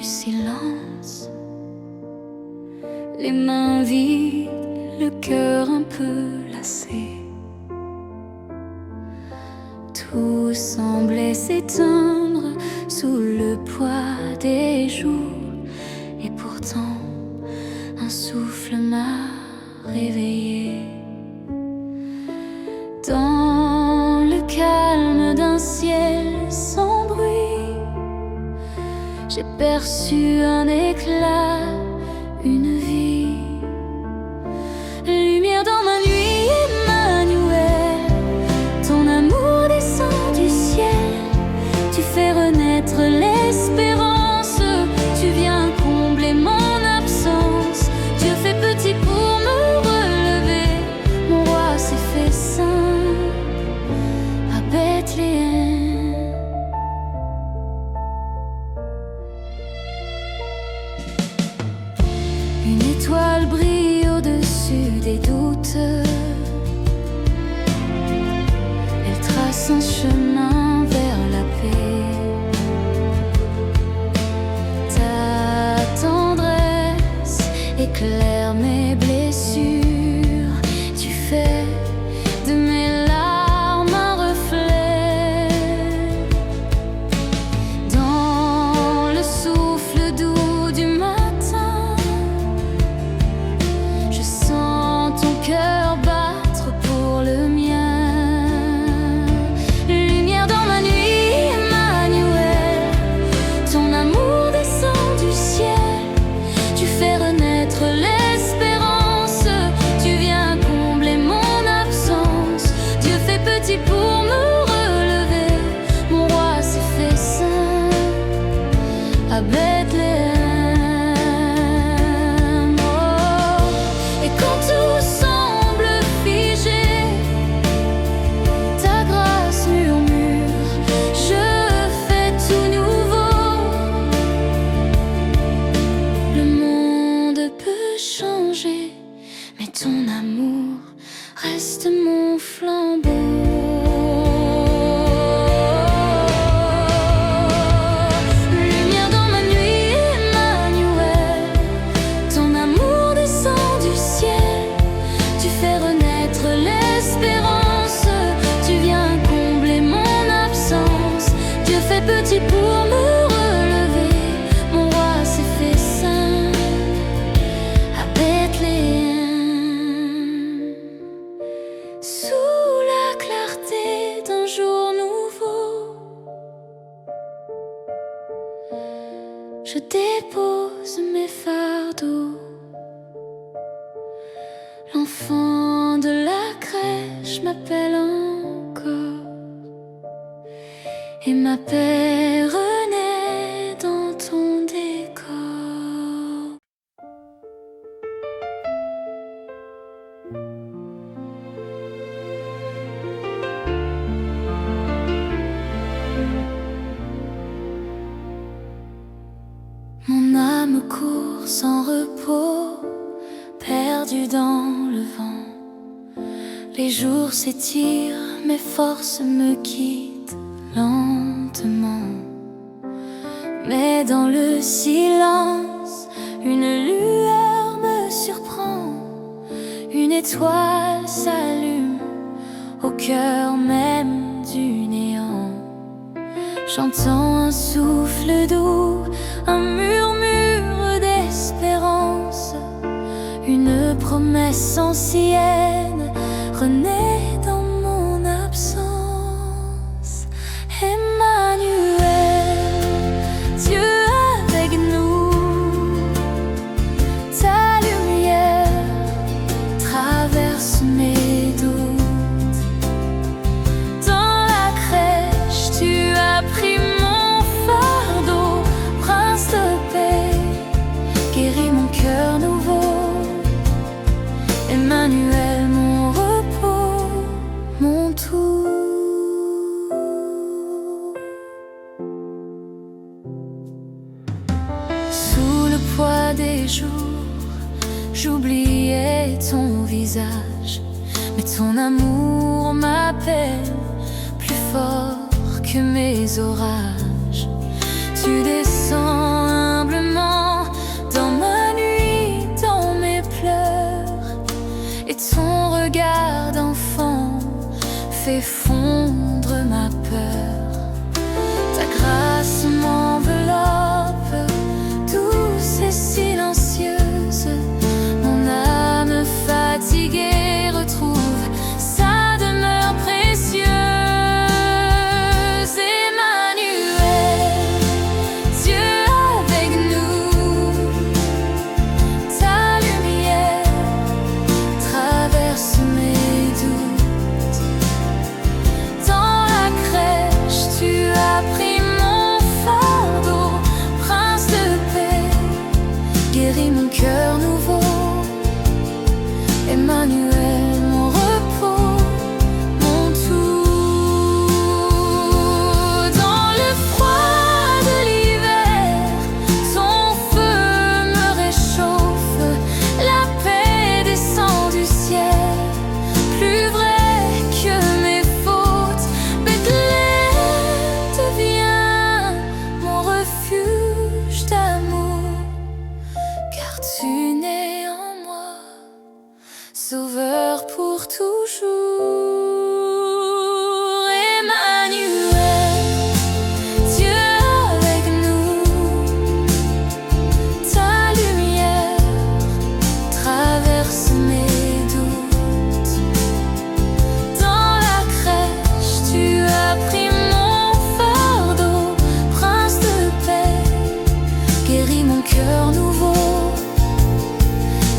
silence, les mains vides, le cœur un peu lassé. Tout semblait s'éteindre sous le poids des jours, et pourtant un souffle m'a réveillé. Dans le calme d'un ciel sans bruit, j'ai perçu un éclat, une vie. Lumière dans ma nuit, Emmanuel, ton amour descend du ciel. Tu fais renaître l'espérance, tu viens combler mon absence. Dieu fait petit pour me relever, mon roi s'est fait saint à Bethléem. Une étoile brille au-dessus des doutes, elle trace un chemin vers la paix. Ta tendresse éclaire mes blessures, tu fais de mes larmes un reflet. Dans le souffle doux du matin, je sens ton cœur battre pour le mien. Lumière dans ma nuit, Emmanuel, ton amour descend du ciel. Tu fais renaître l'espérance, tu viens combler mon absence. Dieu fait petit pour me relever, mon roi s'est fait saint à Bethléem. Et quand tout semble figé, ta grâce murmure, je fais tout nouveau. Le monde peut changer, mais ton amour reste mon flambeau. Lumière dans ma nuit, Emmanuel, ton amour descend du ciel. Tu fais renaître l'espérance, tu viens combler mon absence. Dieu fait petit pour me relever, mon roi s'est fait saint à Bethléem. Sous la clarté d'un jour nouveau, je dépose mes fardeaux. L'enfant de la crèche m'appelle encore, et ma paix renaît dans ton décor. Mon âme court sans repos, perdue dans le vent. Les jours s'étirent, mes forces me quittent lentement. Mais dans le silence, une lueur me surprend. Une étoile s'allume au cœur même du néant. J'entends un souffle doux, un murmure d'espérance. Une promesse ancienne renaît dans mon absence. Emmanuel, Dieu avec nous, ta lumière traverse mes doutes. Dans la crèche, tu as pris mon fardeau, prince de paix, guéris mon cœur nouveau. Emmanuel, mon repos, mon tout. Sous le poids des jours, j'oubliais ton visage, mais ton amour m'appelle plus fort que mes orages. Tu descends humblement refuge d'amour, car tu nais en moi, sauveur pour toujours.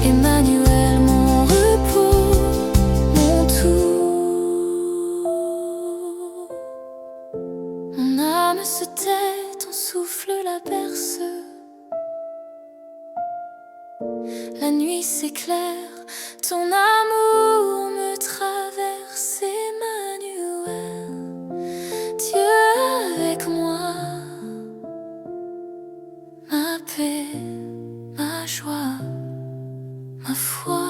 Emmanuel, mon repos, mon tout. Mon âme se tait, ton souffle la berce. La nuit s'éclaire, ton amour me traverse. Emmanuel, Dieu avec moi, ma paix, ma joie, ma foi.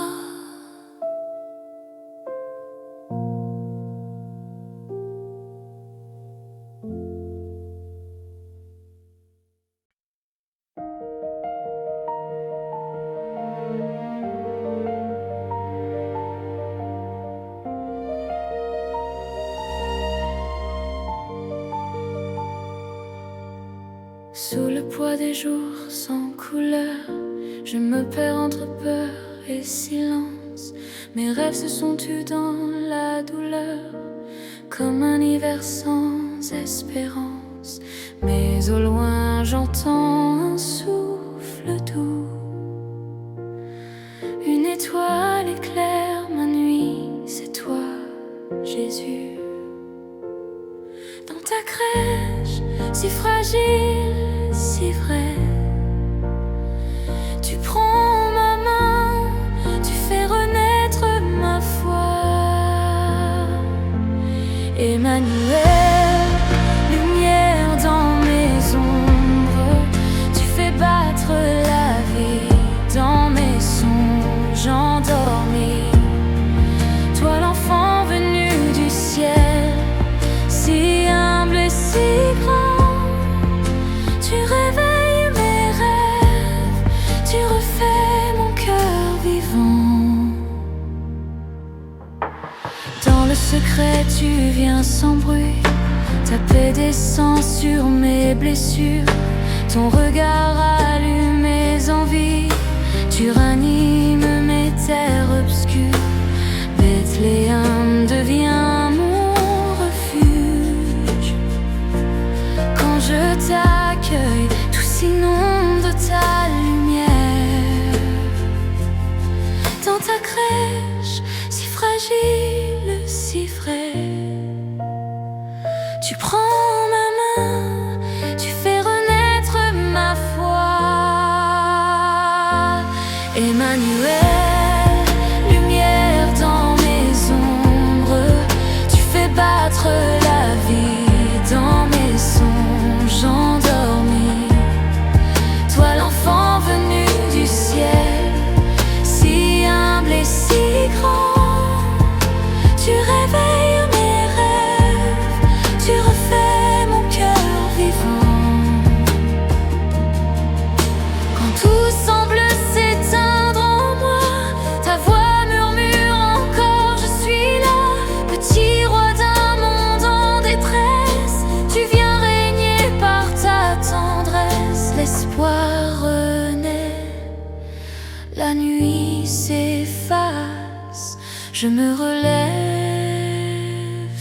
Sous le poids des jours sans couleur, je me perds entre peur et silence. Mes rêves se sont tus dans la douleur, comme un hiver sans espérance. Mais au loin j'entends un souffle doux, une étoile éclaire ma nuit, c'est toi, Jésus. Dans ta crèche, si fragile, si vrai, tu prends ma main, tu fais renaître ma foi. Emmanuel, lumière dans mes ombres, tu fais battre la vie dans mes songes endormis. Toi l'enfant venu du ciel, si humble et si grand, tu réveilles mes rêves, tu refais mon cœur vivant. Dans le secret tu viens sans bruit, ta paix descend sur mes blessures, ton regard allume mes envies, tu ranimes mes terres obscures. Bethléem devient mon refuge. Quand je t'accueille, tout s'inonde de ta lumière. Dans ta crèche, si fragile, si vrai, tu prends ma main, tu fais renaître ma foi. Emmanuel, lumière dans mes ombres, tu fais battre la vie dans mes songes endormis. Toi l'enfant venu du ciel, si humble et si grand, tu réveilles mes rêves, tu refais mon cœur vivant. Quand tout semble s'éteindre en moi, ta voix murmure encore, je suis là. Petit roi d'un monde en détresse, tu viens régner par ta tendresse. L'espoir renaît, la nuit s'efface, je me relève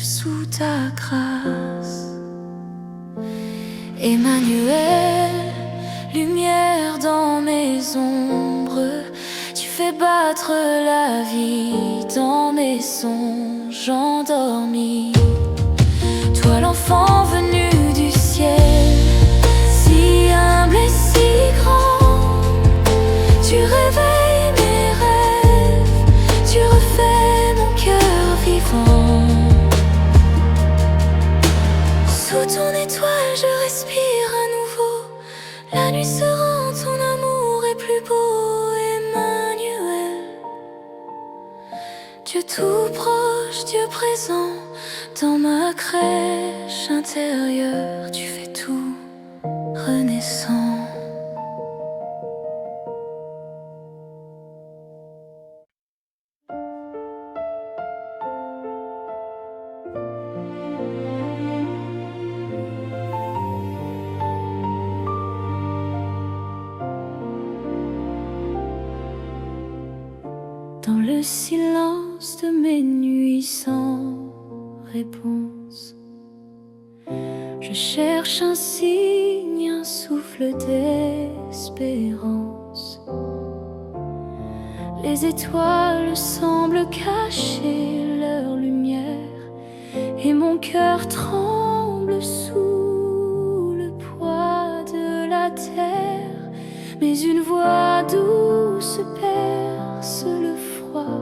sous ta grâce. Emmanuel, lumière dans mes ombres, tu fais battre la vie dans mes songes endormis. Toi l'enfant venu du ciel, si humble et si grand, tu réveilles mes rêves, tu refais mon cœur vivant. Sous ton étoile je respire à nouveau, la nuit se rend, ton amour est plus beau. Emmanuel, Dieu tout proche, Dieu présent, dans ma crèche intérieure, tu fais tout renaissant. descend. Dans le silence de mes nuits sans réponse, je cherche un signe, un souffle d'espérance. Les étoiles semblent cacher leur lumière et mon cœur tremble sous le poids de la terre. Mais une voix douce perce le froid,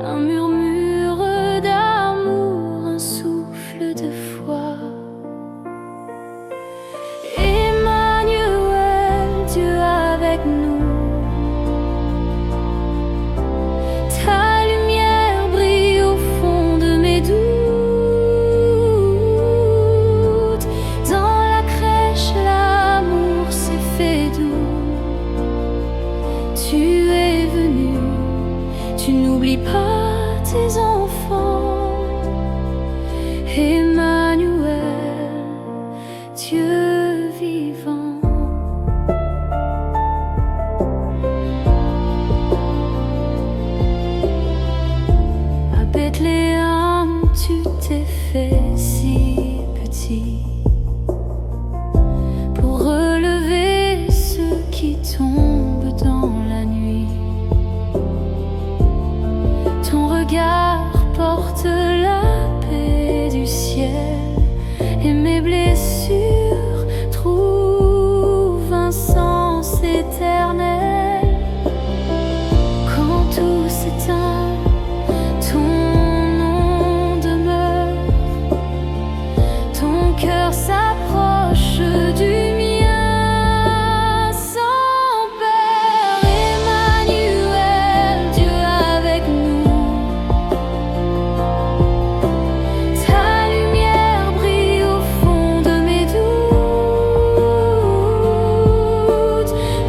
un murmure d'amour, un souffle de foi. Emmanuel, Dieu avec nous, ta lumière brille au fond de mes doutes. Dans la crèche, l'amour s'est fait doux. Tu es venu, tu n'oublies pas tes enfants. Emmanuel, Dieu vivant. À Bethléem, tu t'es fait si petit pour relever ceux qui tombent dans la nuit. Ton regard porte la paix du ciel et mes blessures trouvent un sens éternel. Quand tout s'éteint, ton nom demeure, ton cœur s'approche du mien. Sans peur, Emmanuel, Dieu avec nous, ta lumière brille au fond de mes doutes.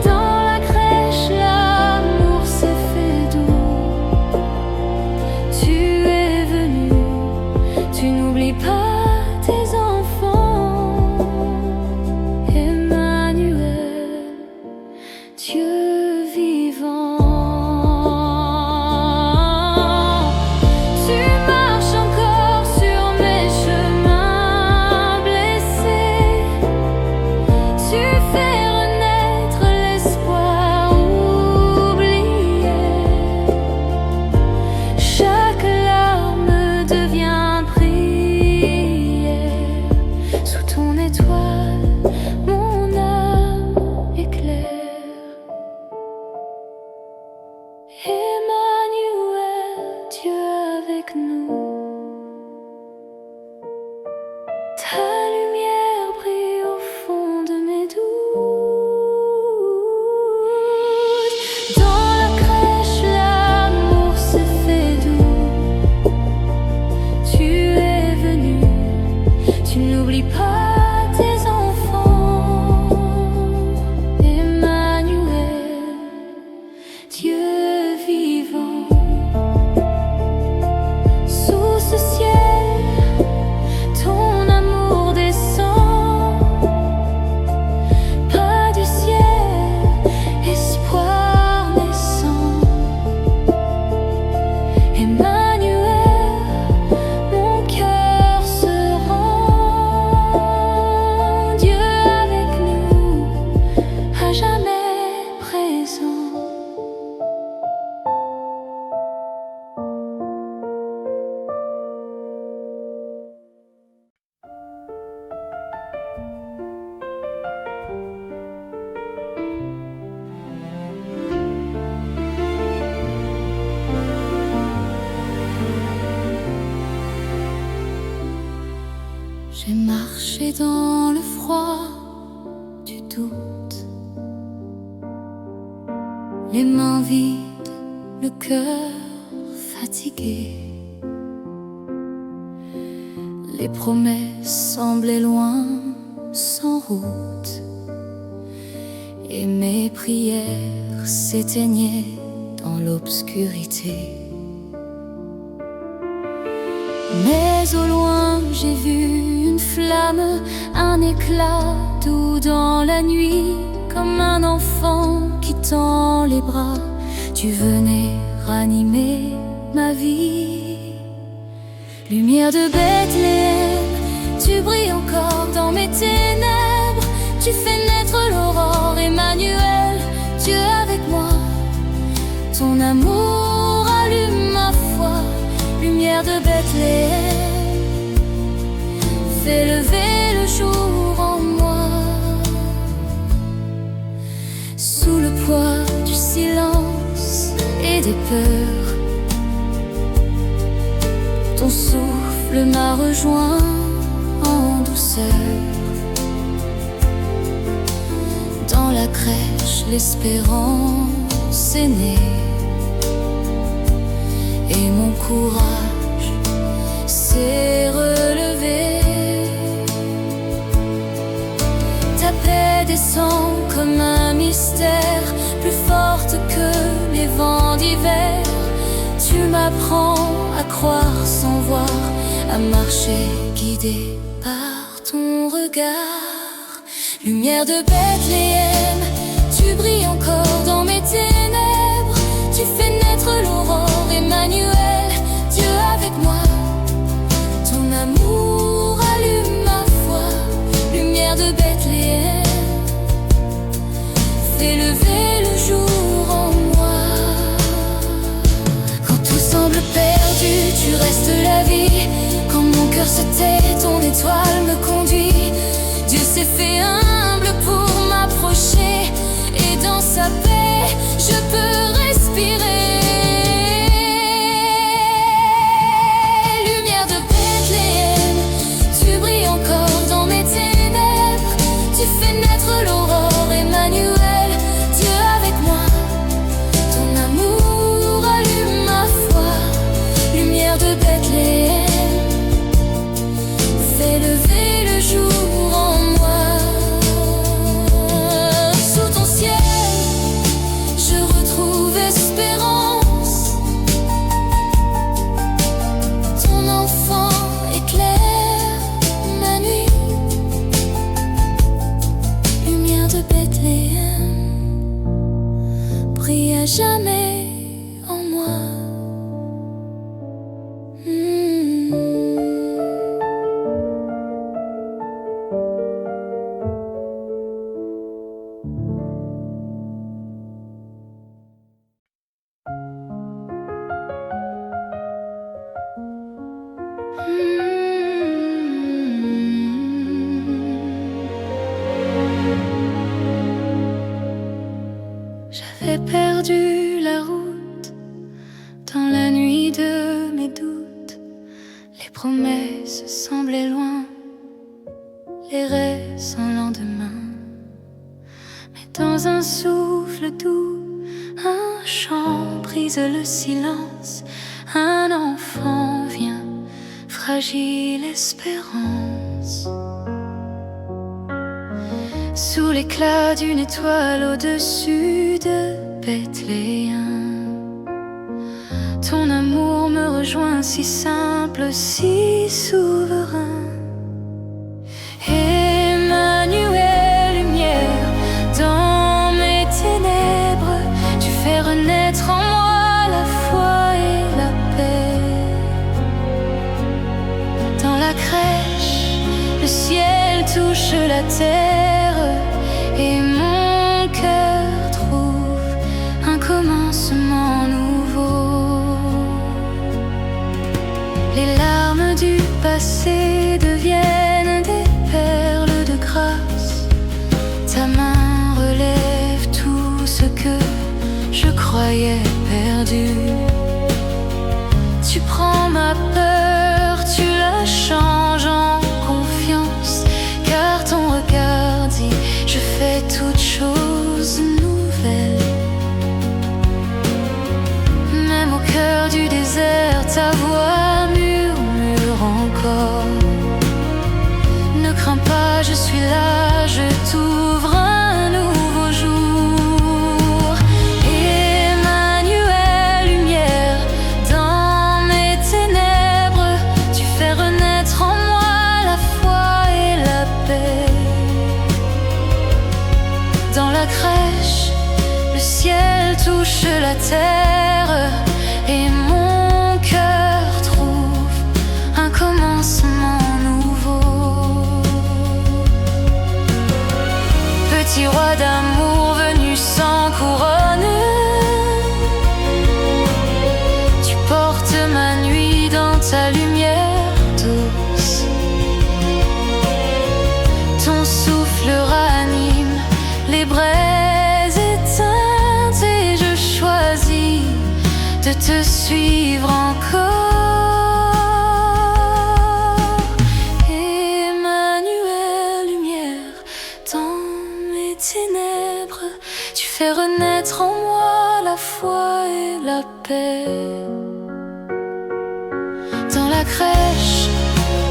Dans la crèche, l'amour s'est fait doux. Tu es venu, tu n'oublies pas tes enfants. Emmanuel, Dieu vivant. Tu marches encore sur mes chemins blessés. Tu fais renaître l'espoir oublié. Chaque larme devient prière. Sous ton étoile, mon âme éclaire. Emmanuel, Dieu avec nous, ta lumière brille au fond de mes doutes. Dans la crèche, l'amour s'est fait doux. Tu es venu, tu n'oublies pas tes enfants. Emmanuel, Dieu vivant. Sous ce ciel, ton amour descend. Près du ciel, espoir naissant. Emmanuel, mon cœur se rend. Dieu avec nous, à jamais présent. J'ai marché dans le froid du doute, les mains vides, le cœur fatigué. Les promesses semblaient loin sans route, et mes prières s'éteignaient dans l'obscurité. Mais au loin j'ai vu une flamme, un éclat doux dans la nuit, comme un enfant qui tend les bras. Tu venais ranimer ma vie. Lumière de Bethléem, tu brilles encore dans mes ténèbres. Tu fais naître l'aurore, Emmanuel, Dieu avec moi. Ton amour allume ma foi. Lumière de Bethléem, fais lever le jour en moi. Sous le poids du silence et des peurs, ton souffle m'a rejoint en douceur. Dans la crèche, l'espérance est née, et mon courage s'est relevé. Ta paix descend comme un mystère, plus forte que les vents d'hiver. Tu m'apprends à croire sans voir, à marcher guidé par ton regard. Lumière de Bethléem, tu brilles encore dans mes ténèbres. Tu fais naître l'aurore, Emmanuel, Dieu avec moi. Ton amour allume ma foi. Lumière de Bethléem, fais lever le jour en moi. Quand tout semble perdu, tu restes la vie. Quand mon cœur se tait, ton étoile me conduit. Dieu s'est fait humble pour m'approcher, et dans sa paix, je peux respirer. Lumière de Bethléem, tu brilles encore dans mes ténèbres. Tu fais naître l'aurore, Emmanuel, Dieu avec moi. Ton amour allume ma foi. Lumière de Bethléem, fais lever le jour en moi. Sous ton ciel, je retrouve espérance. Ton enfant éclaire ma nuit. Lumière de Bethléem, brille à jamais en moi. J'avais perdu la route dans la nuit de mes doutes. Les promesses semblaient loin, les rêves sans lendemain. Mais dans un souffle doux, un chant brise le silence. Un enfant vient, fragile espérance. Sous l'éclat d'une étoile au-dessus de Bethléem, ton amour me rejoint, si simple, si souverain. Emmanuel, lumière dans mes ténèbres, tu fais renaître en moi la foi et la paix. Dans la crèche, le ciel touche la terre, et mon cœur trouve un commencement nouveau. Les larmes du passé deviennent des perles de grâce. Ta main relève tout ce que je croyais perdu. Tu prends ma peur, tu la changes en confiance, car ton regard dit: je fais toutes choses nouvelles. Même au cœur du désert, ta voix murmure encore: ne crains pas, je suis là. je t'ouvre un nouveau jour. Emmanuel, lumière dans mes ténèbres, tu fais renaître en moi la foi et la paix. Dans la crèche, le ciel touche la terre et mon cœur trouve un commencement nouveau. Petit roi d'amour venu sans couronne, tu portes ma nuit dans ta lumière douce. Ton souffle ranime les braises éteintes et je choisis de te suivre encore. Emmanuel, lumière dans mes ténèbres, tu fais renaître en moi la foi et la paix. Dans la crèche,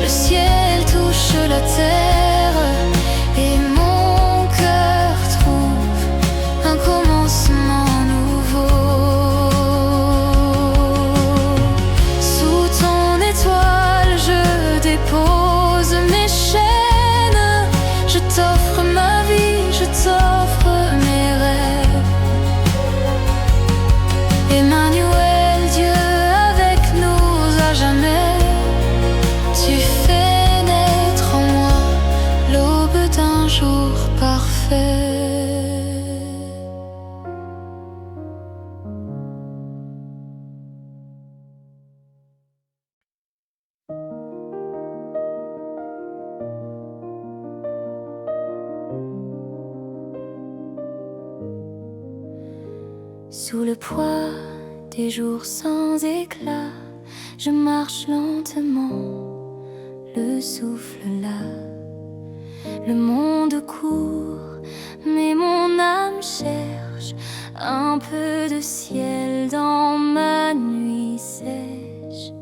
le ciel touche la terre et mon cœur trouve un commencement nouveau. Sous ton étoile, je dépose mes chaînes. Je t'offre ma vie, je t'offre mes rêves. Emmanuel, Dieu avec nous à jamais. Tu fais naître en moi l'aube d'un jour parfait. Sous le poids des jours sans éclat, je marche lentement, le souffle là. Le monde court, mais mon âme cherche un peu de ciel dans ma nuit sèche.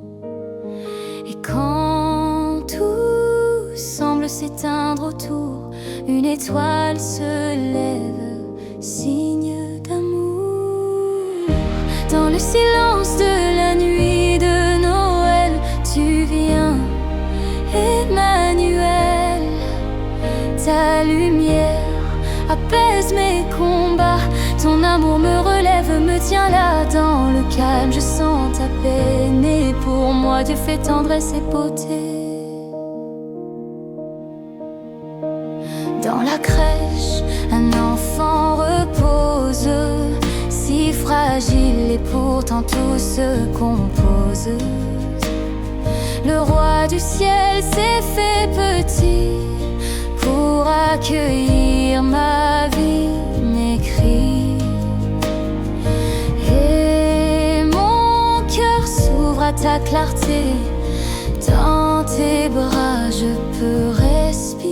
Et quand tout semble s'éteindre autour, une étoile se lève, signe d'amour. Dans le silence de la nuit de Noël, tu viens, Emmanuel. Ta lumière apaise mes combats, ton amour me relève, me tient là dans le calme. Je sens ta paix, née pour moi, Dieu fait tendresse et beauté. Dans la crèche, un enfant repose, si fragile et pourtant tout se compose. Le roi du ciel s'est fait petit pour accueillir ma vie, mes cris. Et mon cœur s'ouvre à ta clarté, dans tes bras je peux respirer.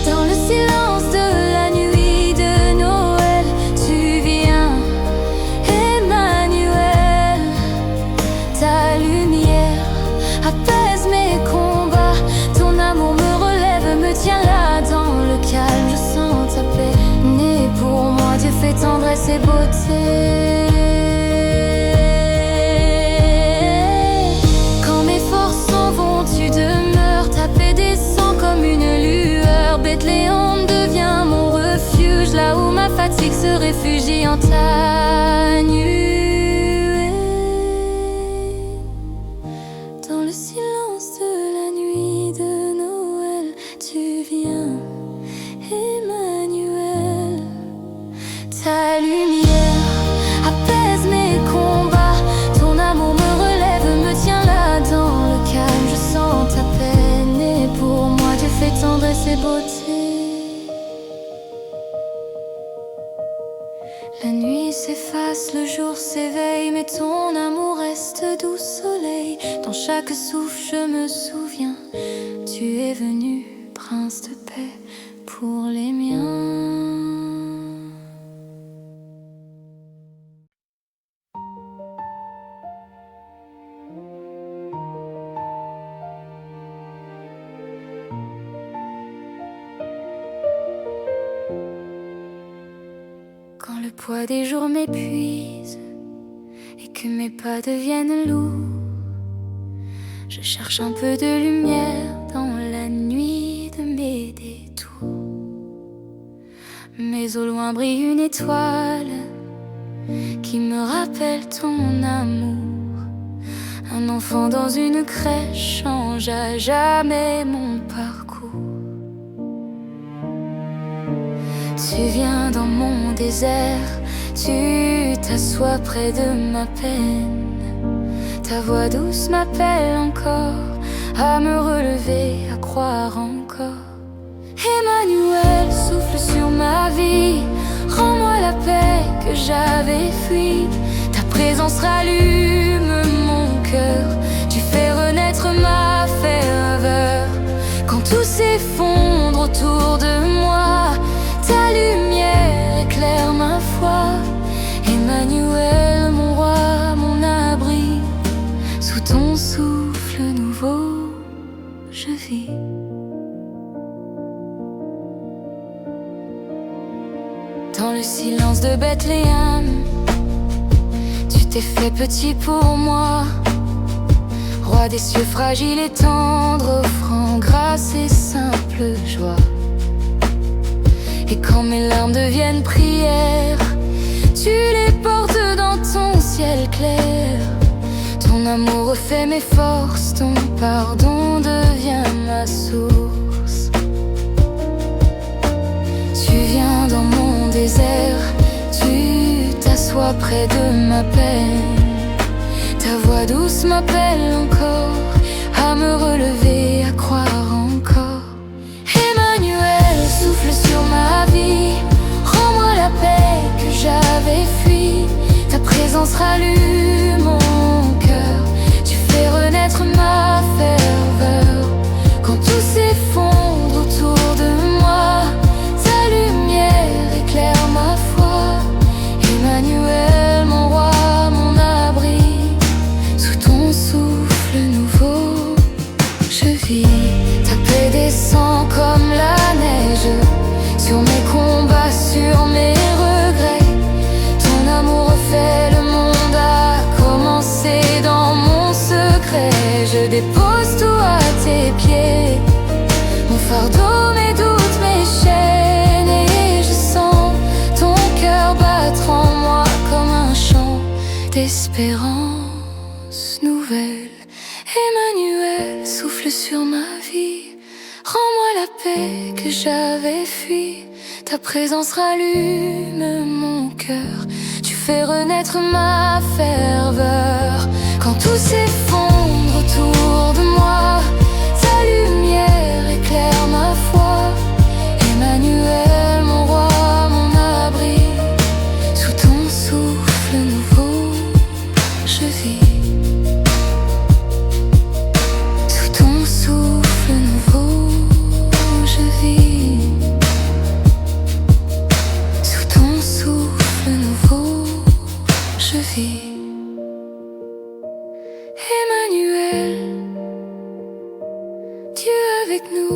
Dans le silence de la nuit de Noël, tu viens, Emmanuel. Ta lumière apaise mes combats, ton amour me relève, me tient là dans le calme. Je sens ta paix, née pour moi, Dieu fait tendresse et beauté. Quand mes forces s'en vont, tu demeures, ta paix descend comme une lueur. Bethléem devient mon refuge, là où ma fatigue se réfugie en ta nuée. Dans le silence de la nuit de Noël, tu viens, Emmanuel. Ta lumière apaise mes combats, ton amour me relève, me tient là dans le calme. Je sens ta paix, née pour moi, Dieu fait tendresse et beauté. La nuit s'efface, le jour s'éveille, mais ton amour reste doux soleil. Dans chaque souffle je me souviens, tu es venu, prince de paix, pour les miens. poids des jours m'épuise et que mes pas deviennent lourds, je cherche un peu de lumière dans la nuit de mes détours. Mais au loin brille une étoile qui me rappelle ton amour. Un enfant dans une crèche change à jamais mon parcours. Tu viens dans mon désert, tu t'assois près de ma peine. Ta voix douce m'appelle encore à me relever, à croire encore. Emmanuel, souffle sur ma vie, rends-moi la paix que j'avais fui. Ta présence rallume mon cœur, tu fais renaître ma ferveur. Quand tout s'effondre autour de moi, ta lumière éclaire ma foi. Emmanuel, mon roi, mon abri, sous ton souffle nouveau, je vis. Dans le silence de Bethléem, tu t'es fait petit pour moi. Roi des cieux fragile et tendre, offrant grâce et simple joie. Et quand mes larmes deviennent prières, tu les portes dans ton ciel clair. Ton amour refait mes forces, ton pardon devient ma source. Tu viens dans mon désert, tu t'assois près de ma peine. Ta voix douce m'appelle encore à me relever, à croire encore. Emmanuel, souffle sur ma vie, rends-moi la paix que j'avais fui. Ta présence rallume mon cœur, tu fais renaître ma ferveur. Quand tout s'effondre autour de moi, ta lumière éclaire ma foi. Emmanuel, mon roi, mon abri, sous ton souffle nouveau, je vis. Ta paix descend comme la neige sur mes combats, sur mes regrets. Ton amour refait le monde, a commencé dans mon secret. Je dépose tout à tes pieds, mon fardeau, mes doutes, mes chaînes. Et je sens ton cœur battre en moi comme un chant d'espérance nouvelle. Emmanuel, souffle sur ma vie, rends-moi la paix que j'avais fui. Ta présence rallume mon cœur, tu fais renaître ma ferveur. Quand tout s'effondre autour de moi, ta lumière éclaire ma foi. Emmanuel, mon roi, mon abri, sous ton souffle nouveau, je vis. Sous ton souffle nouveau, je vis. Sous ton souffle nouveau, je vis. Emmanuel, Dieu avec nous.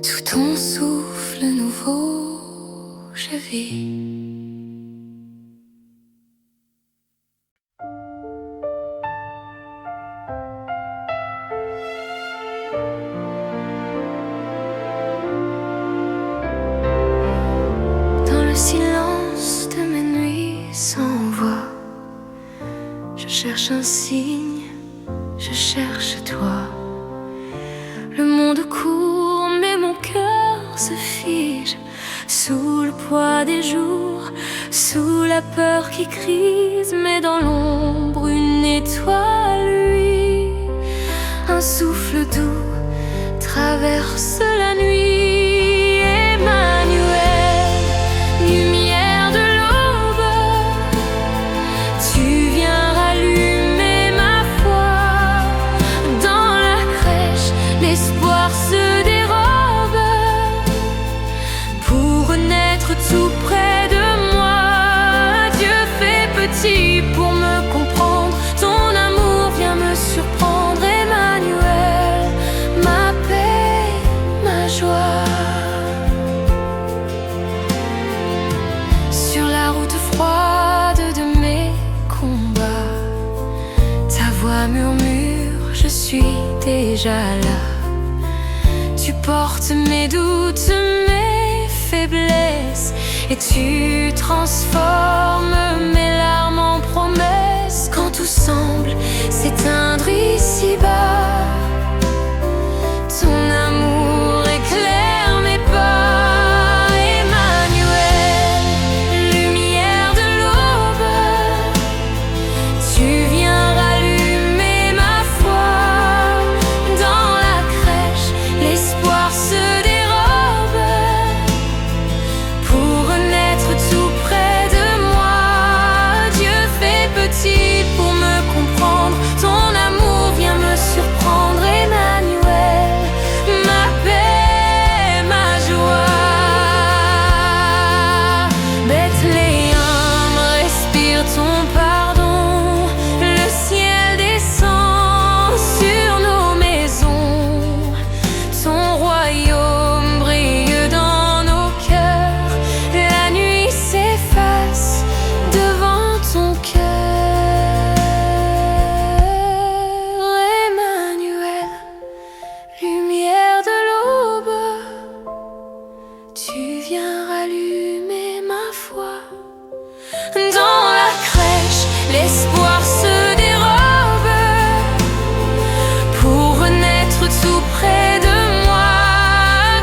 Sous ton souffle nouveau, je vis. Dans le silence de mes nuits sans voix, je cherche un signe, je cherche toi. Le monde court, mais mon cœur se fige sous le poids des jours, sous la peur qui crise. Mais dans l'ombre, une étoile luit. Un souffle doux traverse la nuit. Emmanuel, lumière de l'aube, tu viens rallumer ma foi. Dans la crèche, l'espoir se dérobe pour renaître tout près de moi. Dieu fait petit pour me comprendre, ton amour vient me surprendre. Emmanuel, ma paix, ma joie. déjà là. Tu portes mes doutes, mes faiblesses, et tu transformes mes larmes en promesses. Quand tout semble s'éteindre ici-bas, ton amour éclaire mes pas. Emmanuel, lumière de l'aube, tu viens rallumer ma foi. Dans la crèche, l'espoir se dérobe pour renaître tout près de moi. Dieu fait petit pour me comprendre, ton amour vient me surprendre. Emmanuel, ma paix, ma joie. Bethléem respire ton pardon, le ciel descend sur nos maisons. Ton royaume brille dans nos cœurs, la nuit s'efface devant ton cœur. Emmanuel, lumière de l'aube, tu viens rallumer ma foi. Dans la crèche, l'espoir se dérobe pour renaître tout près de moi.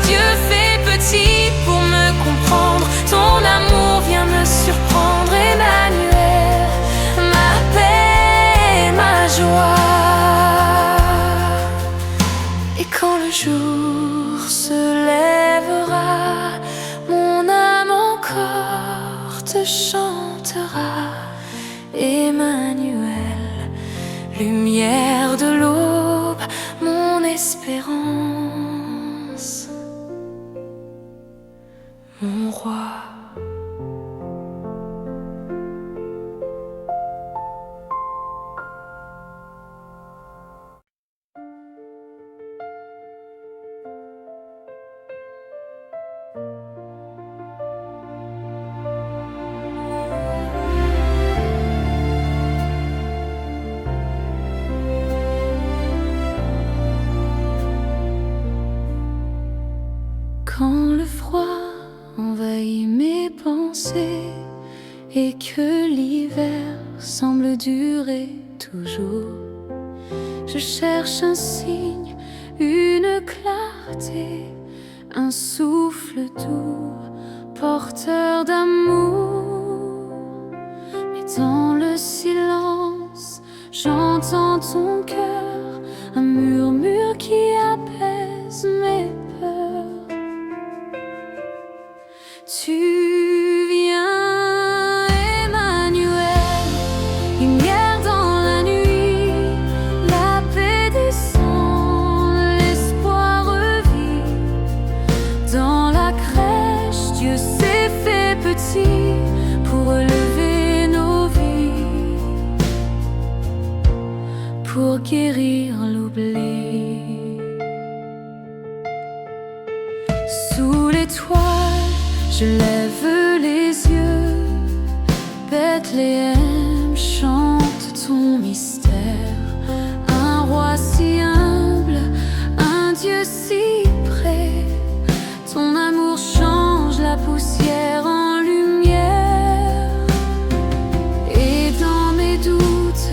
Dieu fait petit pour me comprendre, ton amour vient me surprendre. Emmanuel, ma paix, ma joie. Et quand le jour se lèvera, mon âme encore te chantera. Emmanuel, lumière de l'aube, mon espérance, mon roi. Quand le froid envahit mes pensées et que l'hiver semble durer toujours, je cherche un signe, une clarté, un souffle doux, porteur d'amour. Mais dans le silence, j'entends ton cœur, un murmure qui apaise mes peurs. Tu viens, Emmanuel, lumière dans la nuit, la paix descend, l'espoir revit. Dans la crèche, Dieu s'est fait petit pour relever nos vies, pour guérir l'oubli. Sous l'étoile, je lève les yeux, Bethléem chante ton mystère. Un roi si humble, un Dieu si près, ton amour change la poussière en lumière. Et dans mes doutes,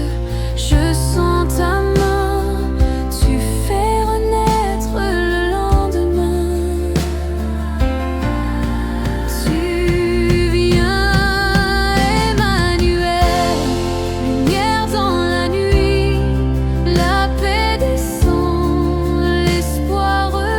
je sens ta main, tu fais renaître le lendemain. Tu viens, Emmanuel, lumière dans la nuit, la paix descend, l'espoir revient.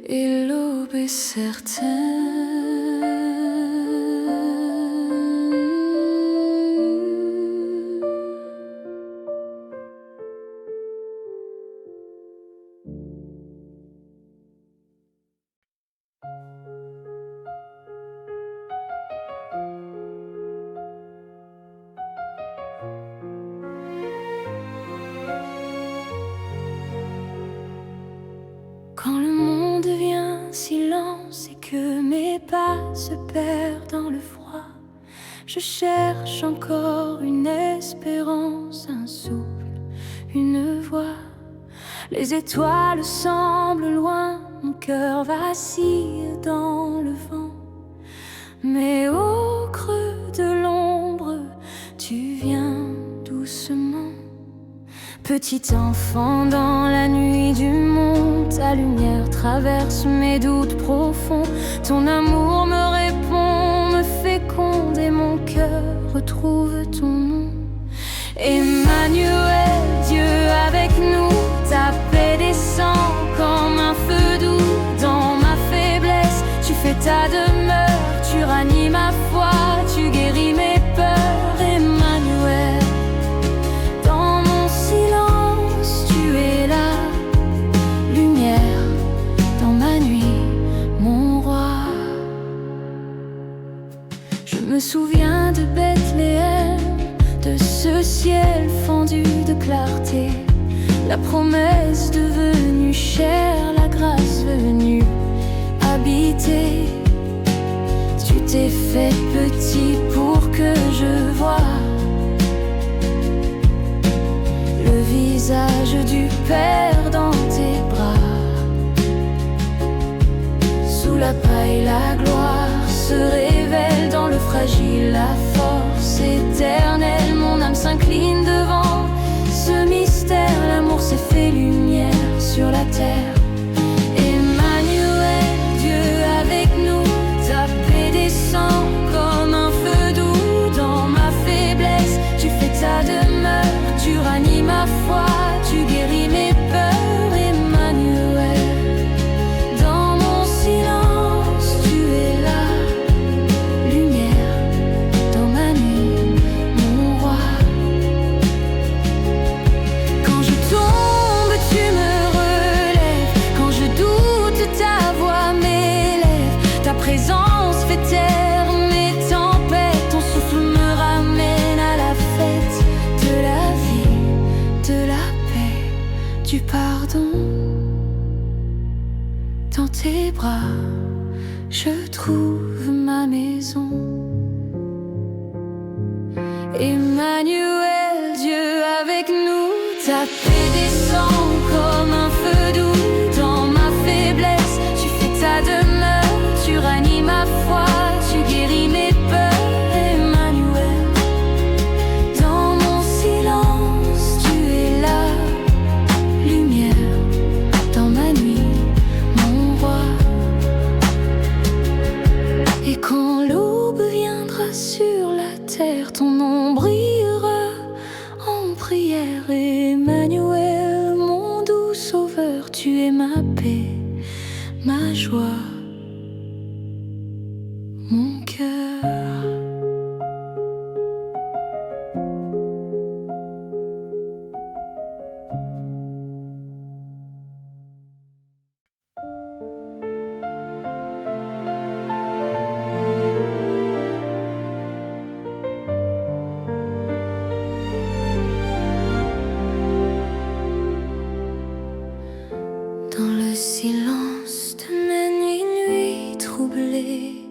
et l'aube est certaine. Quand le monde devient silence et que mes pas se perdent dans le froid, je cherche encore une espérance, un souffle, une voix. Les étoiles semblent loin, mon cœur vacille dans le vent. Mais au creux de l'ombre, tu viens doucement. Petit enfant dans la nuit du monde, ta lumière traverse mes doutes profonds. Ton amour me répond, me féconde et mon cœur retrouve ton nom. Emmanuel, Dieu avec nous, ta paix descend comme un feu doux. Dans ma faiblesse, tu fais ta demeure, tu ranimes ma foi, tu guéris mes peurs. Emmanuel, dans mon silence, tu es la lumière dans ma nuit, mon roi. Je me souviens de Bethléem, de ce ciel fendu de clarté, la promesse devenue chère, la grâce venue habiter. Tu t'es fait petit pour que je voie le visage du Père dans tes bras. Sous la paille, la gloire se révèle dans le fragile, la force éternelle. Mon âme s'incline devant ce mystère, l'amour s'est fait lumière sur la terre. Emmanuel, Dieu avec nous, ta paix descend comme un feu doux. Dans ma faiblesse, tu fais ta demeure, tu ranimes ma foi, tu guéris mes peurs. Emmanuel, dans mon silence, tu es la lumière dans ma nuit, mon roi. Quand je tombe, tu me relèves. Quand je doute, ta voix m'élève. Ta présence fait taire mes tempêtes. Ton souffle me ramène à la fête de la vie, de la paix, du pardon. Dans tes bras, je trouve ma maison. Emmanuel, Dieu avec nous, ta paix descend comme un feu doux. Dans ma faiblesse, tu fais ta demeure, tu ranimes ma foi, tu guéris mes peurs. Emmanuel, dans mon silence, tu es la lumière dans ma nuit, mon roi. Et quand l'aube viendra sur la terre, ton nom brillera en prière. Emmanuel, mon doux sauveur, tu es ma paix, ma joie, mon cœur. Dans le silence de mes nuits troublées,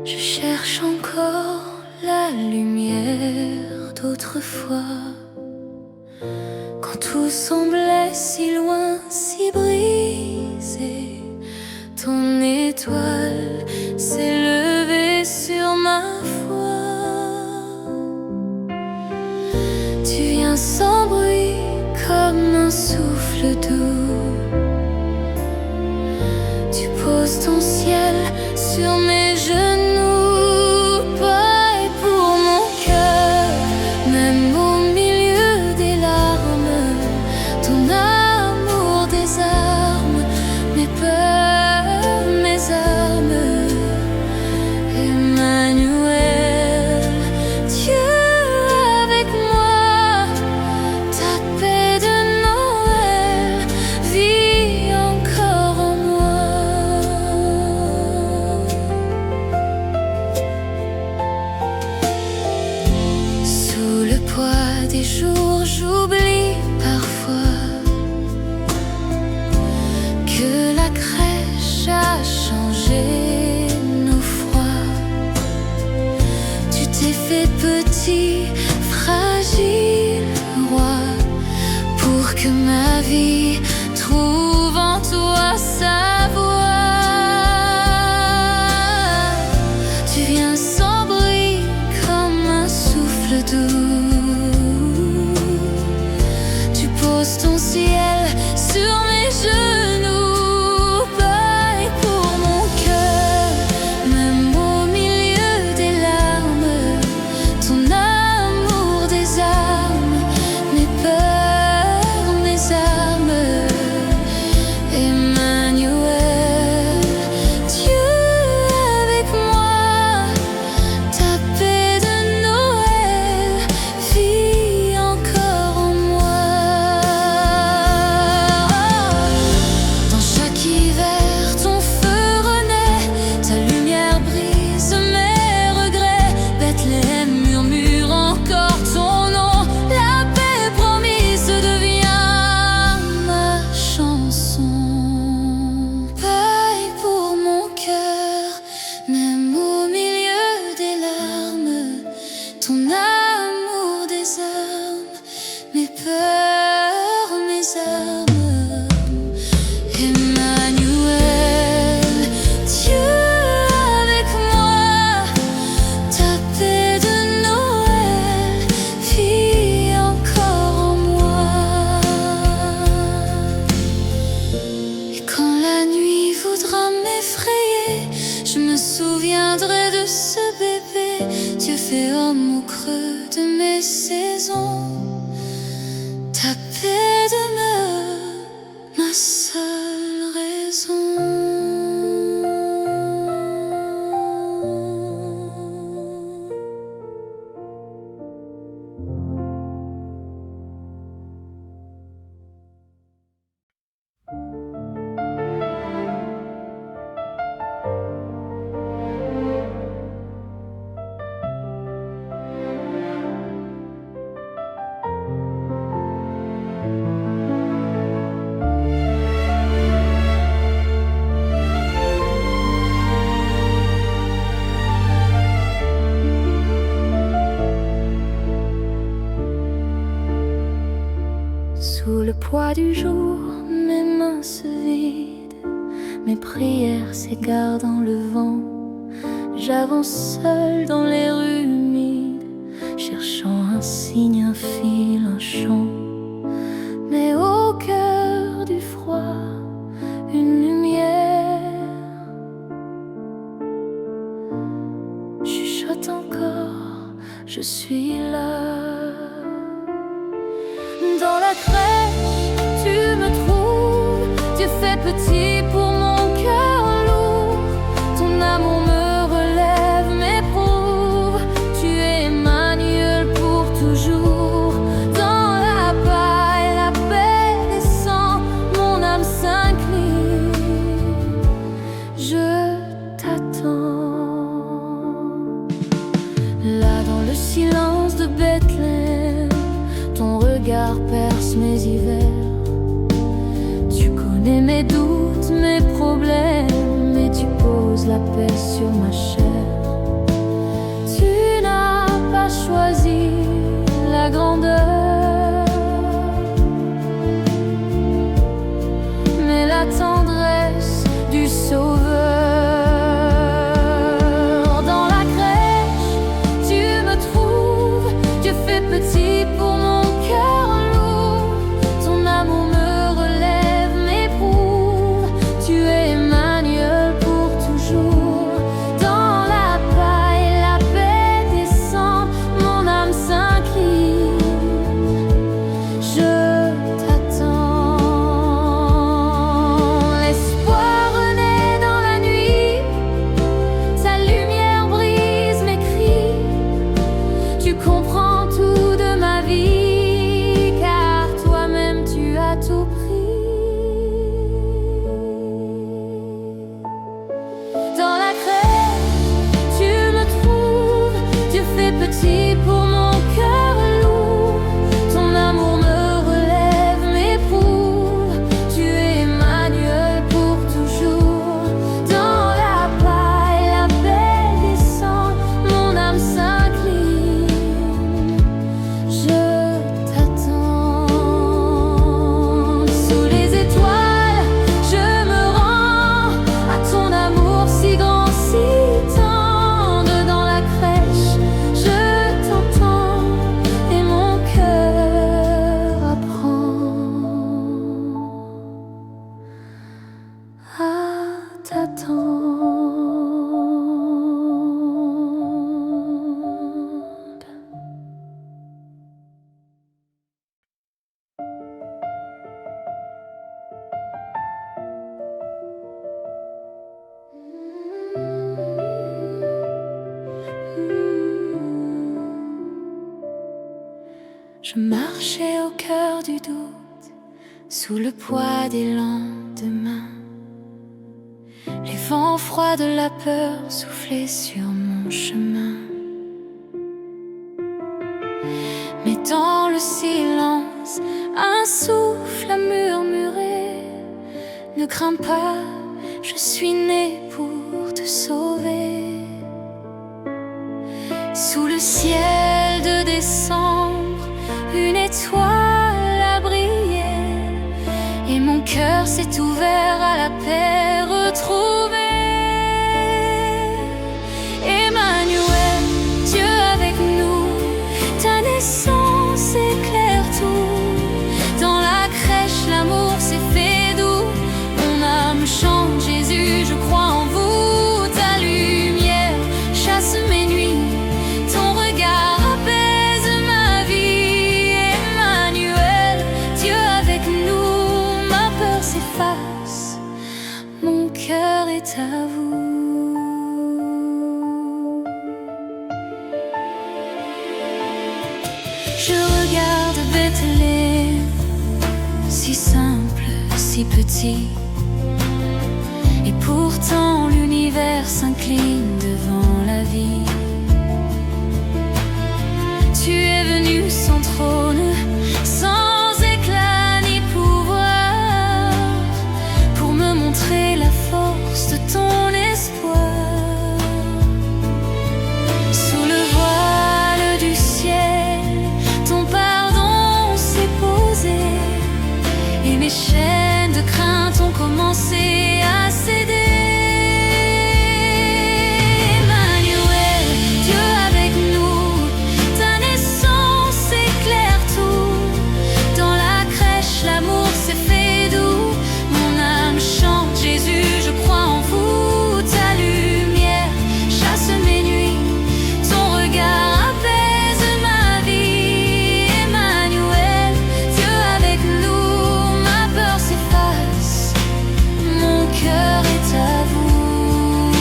je cherche encore la lumière d'autrefois. Quand tout semblait si loin, si brisé, ton étoile s'est levée sur ma foi. Tu viens sans bruit comme un souffle doux. Tu poses ton ciel sur mes genoux. Paille pour mon cœur, même au milieu des larmes. Ton amour désarme a changé nos froids. Tu t'es fait petit, fragile roi, pour que ma vie trouve en toi sa voix. Tu viens sans bruit comme un souffle doux. Tu poses ton ciel sur mes genoux. Paille pour mon cœur, même au milieu des larmes. Ton amour désarme mes peurs, mes armes. Emmanuel, Dieu avec moi, ta paix de Noël vit encore en moi. Dans chaque hiver, ton feu renaît, ta lumière brise mes regrets. Bethléem murmure encore ton nom, la paix promise devient ma chanson. Paille pour mon cœur, même au milieu des larmes. Ton amour désarme mes peurs, mes armes. Emmanuel, Dieu avec moi, ta paix de Noël vit encore en moi. Et quand la nuit voudra m'effrayer, je me souviendrai de ce bébé. Dieu fait homme au creux de mes saisons. Ta paix demeure ma seule raison. Sous le poids du jour, mes mains se vident, mes prières s'égarent dans le vent. J'avance seul dans les rues humides, cherchant un signe, un fil, un chant. Mais au cœur du froid, une lumière chuchote encore, je suis là. Dans la crèche, tu me trouves, tu fais petit pour mon cœur lourd. Ton amour me relève, m'éprouve. Tu es Emmanuel pour toujours. Dans la paille, la paix descend, mon âme s'incline. Je t'attends. Là dans le silence de Bethléem, ton regard perce mes hivers. Tu connais mes doutes, mes problèmes, et tu poses la paix sur ma chair. Tu n'as pas choisi la grandeur, mais la tendresse du Sauveur. Dans la crèche, tu me trouves, tu fais petit pour mon cœur lourd. Ton amour me relève, m'éprouve. Tu es Emmanuel pour toujours. Dans la paille, la paix descend, mon âme s'incline. Je t'attends. Je marchais au cœur du doute, sous le poids des lendemains. Les vents froids de la peur soufflaient sur mon chemin. Mais dans le silence, un souffle a murmuré: ne crains pas, je suis né pour te sauver. Sous le ciel de décembre, une étoile a brillé, et mon cœur s'est ouvert à la paix retrouvée. Emmanuel, Dieu avec nous, ta naissance éclaire tout. Dans la crèche, l'amour s'est fait doux. Mon âme chante Jésus, je crois en vous. Ta lumière chasse mes nuits, ton regard apaise ma vie. Emmanuel, Dieu avec nous, ma peur s'efface, mon cœur est à vous. Je regarde Bethléem, si simple, si petit, et pourtant l'univers s'incline devant la vie. Tu es venu sans trône, sans éclat ni pouvoir, pour me montrer la force de ton espoir. Sous le voile du ciel, ton pardon s'est posé, et mes chaînes de crainte ont commencé à céder. Emmanuel, Dieu avec nous, ta naissance éclaire tout. Dans la crèche, l'amour s'est fait doux. Mon âme chante Jésus, je crois en vous. Ta lumière chasse mes nuits, ton regard apaise ma vie. Emmanuel, Dieu avec nous, ma peur s'efface, mon cœur est à vous.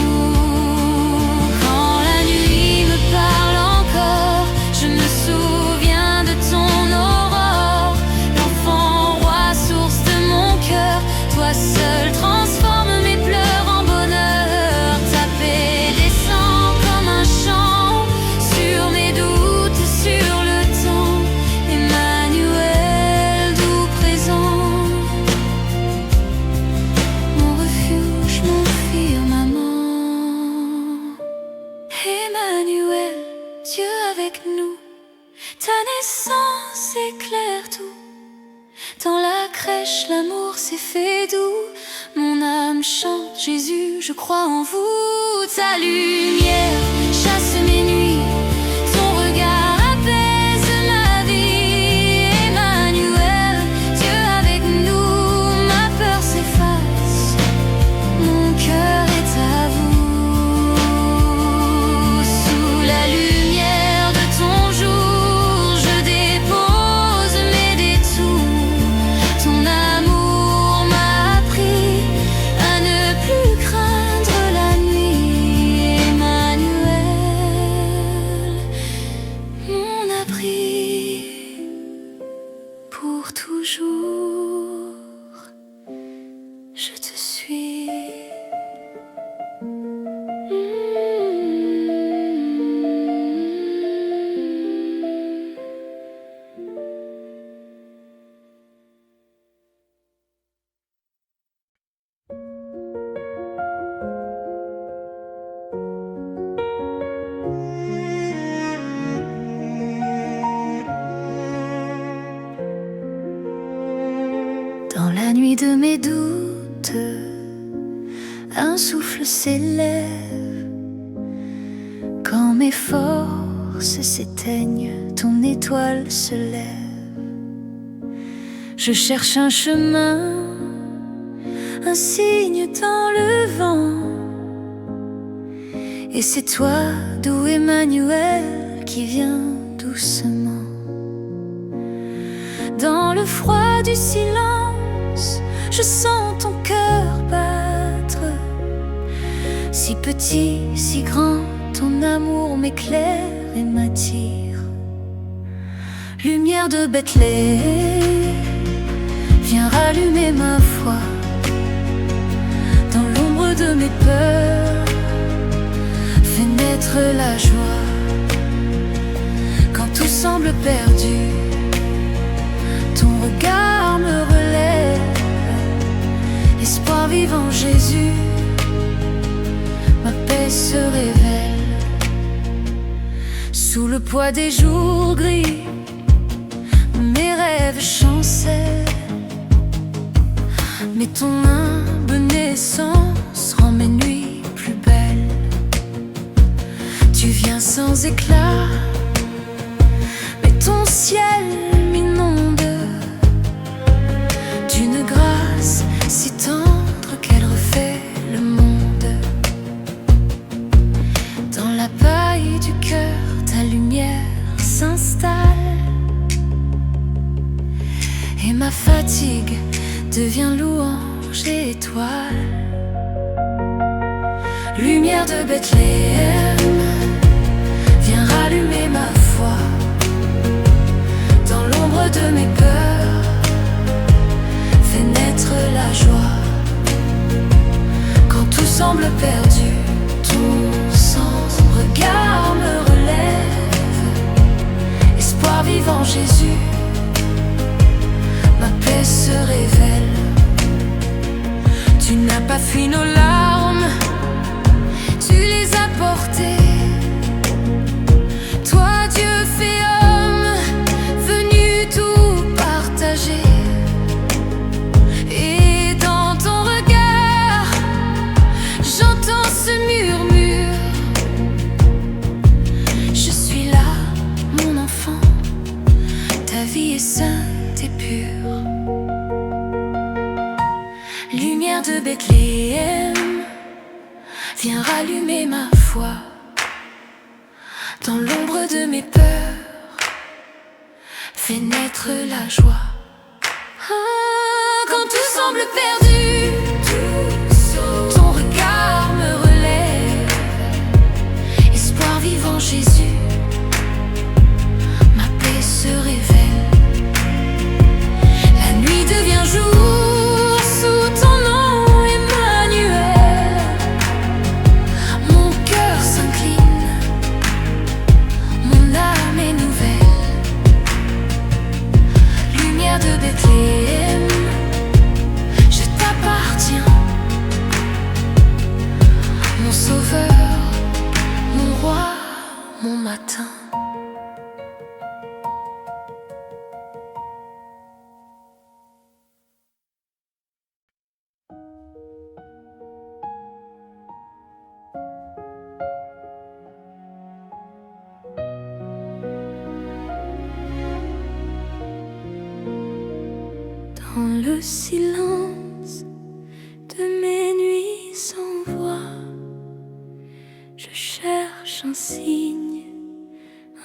Quand la nuit me parle encore, je me souviens de ton aurore. L'enfant roi, source de mon cœur, toi seul transforme mes pleurs en bonheur. Ta paix descend comme un chant sur mes doutes, sur le temps. Emmanuel, doux présent, mon refuge, mon firmament. Emmanuel, Dieu avec nous, ta naissance éclaire tout. Dans la crèche, l'amour s'est fait doux. Mon âme chante Jésus, je crois en vous. Ta lumière chasse mes nuits, ton regard apaise ma vie. Emmanuel, Dieu avec nous, ma peur s'efface, mon cœur est à vous. Sous la lumière de ton jour, je dépose mes détours. Ton amour m'a appris à ne plus craindre la nuit. Emmanuel, mon abri pour toujours, je te suis. Dans la nuit de mes doutes, un souffle s'élève. Quand mes forces s'éteignent, ton étoile se lève. Je cherche un chemin, un signe dans le vent, Et c'est toi, doux Emmanuel, qui vient doucement. Dans le froid du silence, je sens ton cœur battre. Si petit, si grand, ton amour m'éclaire et m'attire. Lumière de Bethléem, viens rallumer ma foi. Dans l'ombre de mes peurs, fais naître la joie. Quand tout semble perdu, ton regard me relève. Espoir vivant Jésus, ma paix se révèle. Sous le poids des jours gris, mes rêves chancellent. Mais ton humble naissance rend mes nuits plus belles. Tu viens sans éclat, mais ton ciel m'inonde d'une grâce si tendre qu'elle refait le monde. Dans la paille du cœur, ta lumière s'installe, et ma fatigue devient louange et étoile. Lumière de Bethléem, viens rallumer ma foi. Dans l'ombre de mes peurs, fais naître la joie. Quand tout semble perdu, ton sans regard me relève. Espoir vivant Jésus, ma paix se révèle. Tu n'as pas fui nos larmes, tu les as portées. Toi, Dieu fait homme, venu tout partager. Et dans ton regard, j'entends ce murmure. Je suis là, mon enfant, ta vie est sainte et pure. Lumière de Bethléem, viens rallumer ma foi. Dans l'ombre de mes peurs, fais naître la joie. Quand tout semble perdu, ton regard me relève. Espoir vivant Jésus, ma paix se révèle. La nuit devient jour sous ton nom, Emmanuel. Mon cœur s'incline, mon âme est nouvelle. Lumière de Bethléem, je t'appartiens. Mon sauveur, mon roi, mon matin. Dans le silence de mes nuits sans voix, je cherche un signe,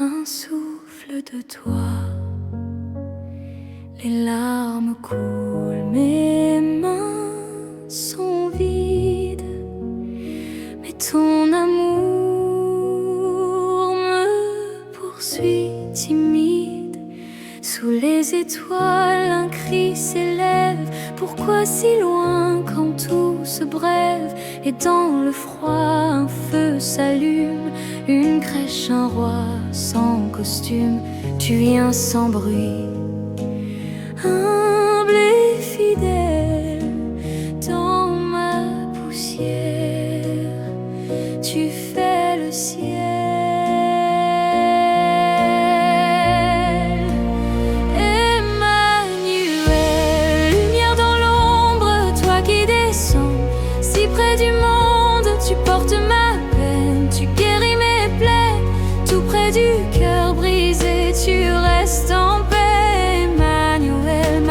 un souffle de toi. Les larmes coulent, mes mains sont vides, mais ton amour me poursuit timide. Sous les étoiles, un cri s'élève. Pourquoi si loin quand tout se brève? Et dans le froid, un feu s'allume. Une crèche, un roi sans costume. Tu viens sans bruit, humble et fidèle. Dans ma poussière, tu fais le ciel. Près du monde, tu portes ma peine, tu guéris mes plaies. Tout près du cœur brisé, tu restes en paix. Emmanuel,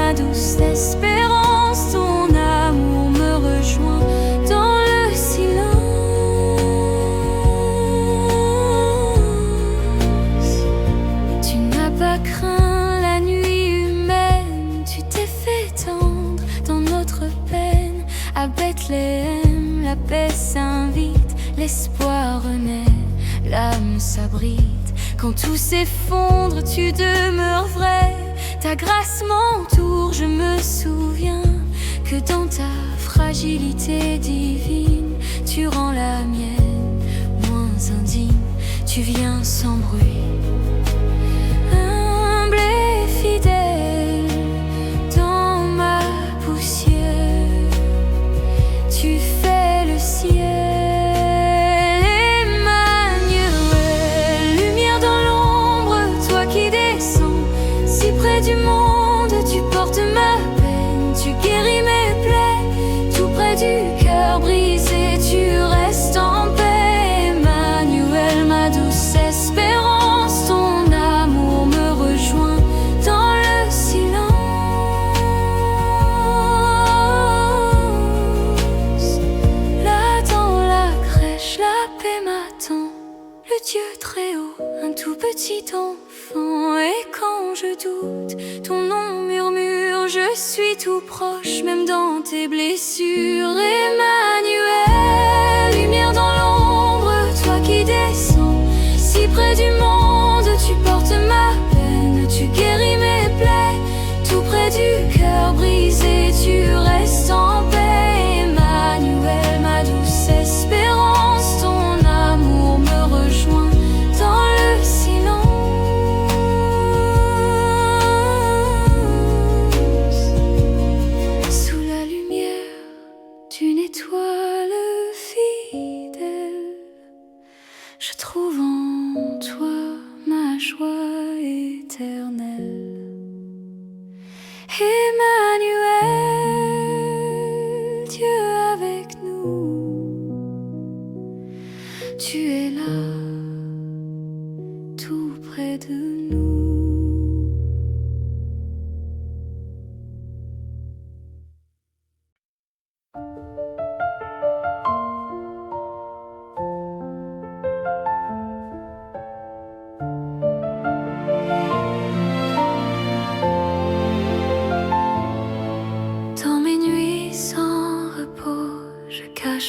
À Bethléem, la paix s'invite, l'espoir renaît, l'âme s'abrite. Quand tout s'effondre, tu demeures vrai. Ta grâce m'entoure, je me souviens que dans ta fragilité divine, tu rends la mienne moins indigne. Tu viens sans bruit, humble et fidèle, dans ma poussière, tu fais le ciel. Du monde, tu portes ma peine, tu guéris mes plaies, tout près du cœur brisé, tu restes en paix. Emmanuel, ma douce espérance, ton amour me rejoint dans le silence. Là dans la crèche, la paix m'attend, le Dieu très haut, un tout petit enfant. Et quand je doute, ton nom murmure, je suis tout proche, même dans tes blessures. Emmanuel, lumière dans l'ombre, toi qui descends si près du monde, tu portes ma peine, tu guéris mes plaies, tout près du cœur brisé, tu restes en paix. Emmanuel, ma douce espérance, ton amour me rejoint dans le silence. Je trouve en toi ma joie éternelle. Emmanuel, Dieu avec nous, tu es là, tout près de nous.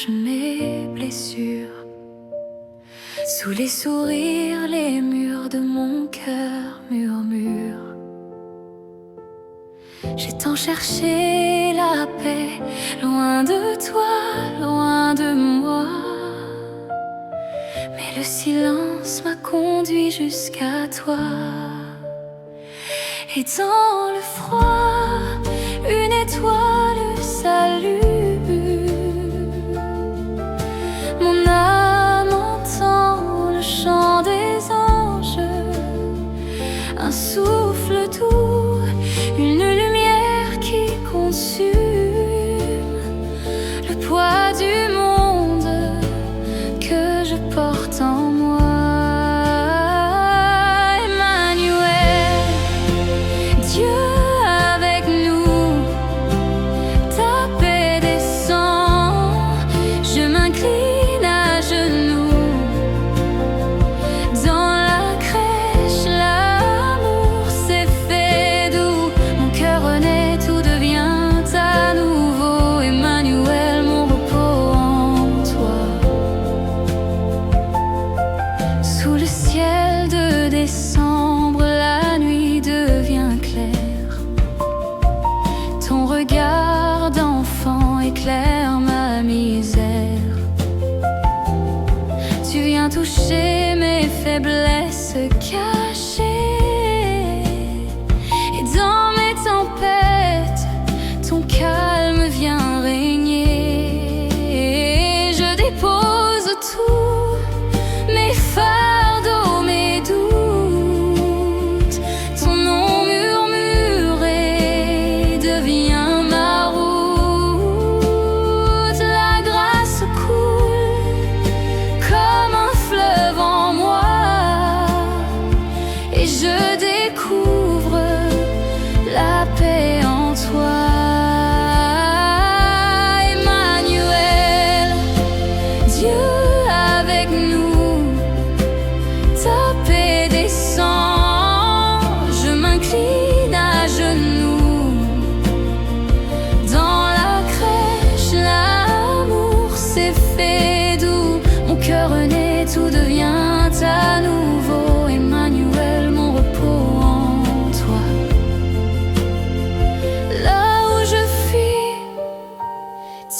Mes blessures, sous les sourires, les murs de mon cœur murmurent. J'ai tant cherché la paix, loin de toi, loin de moi. Mais le silence m'a conduit jusqu'à toi. Et dans le froid, une étoile s'allume. Mon âme entend le chant des anges, un souffle doux, une lumière qui consume le poids du monde que je porte en moi. Emmanuel, Dieu avec nous, ta paix descend, je m'incline. Décembre, la nuit devient claire. Ton regard d'enfant éclaire ma misère. Tu viens toucher mes faiblesses cachées. Et dans mes tempêtes, ton calme vient régner. Et je dépose tout, mes fardeaux, mes doutes. La grâce